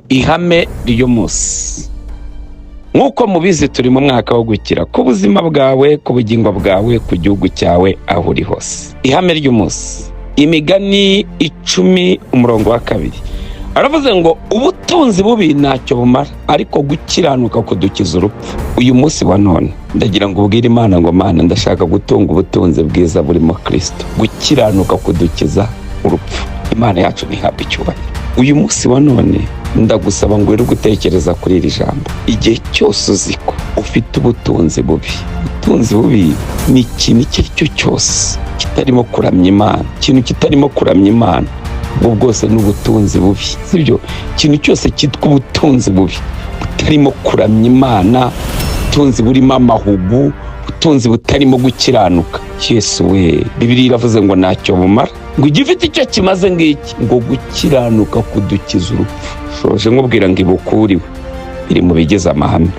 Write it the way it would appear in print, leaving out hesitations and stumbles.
ihame ry'umunsi. Nk'uko mubizi turi mu mwaka wo gukira ku buzima bwawe, ku bugingo bwawe, ku gihugu cyawe, aho uri hose. Ihame ry'umunsi, Imigani 10:2 aravuze ngo ubutunzi bubi ntacyo bumara, ariko gukiranuka kudukiza urupfu. Uyu munsi wa none ndagira ngo ubwire Imana ngo Mana, ndashaka gutunga ubutunzi bwiza burimo Kristo, gukiranuka kudukiza urupfu. Imana yacu ntihabwe icyubahiro. Uyu munsi wa none ndagusaba ngo uri gutekereza kuri iri jambo. Igihe cyose uziko ufite ubutunzi bubi, ubutunzi bubi ni ikintu icyo ari cyo cyose kitarimo kuramya Imana. Ikintu kitarimo kuramya Imana ubwo bwose ni ubutunzi bubi, sibyo? Ikintu cyose cyitwa ubutunzi bubi butarimo kuramya Imana, ubutunzi burimo amahugu, ubutunzi butarimo gukiranuka, Yesu we, Bibiliya iravuze ngo ntacyo bumara, ngo igifite icyo kimaze ngiki, ngo gukiranuka kudukiza urupfu. Shoje nkubwira ngo ibukuriwe iri mu bigize amahame.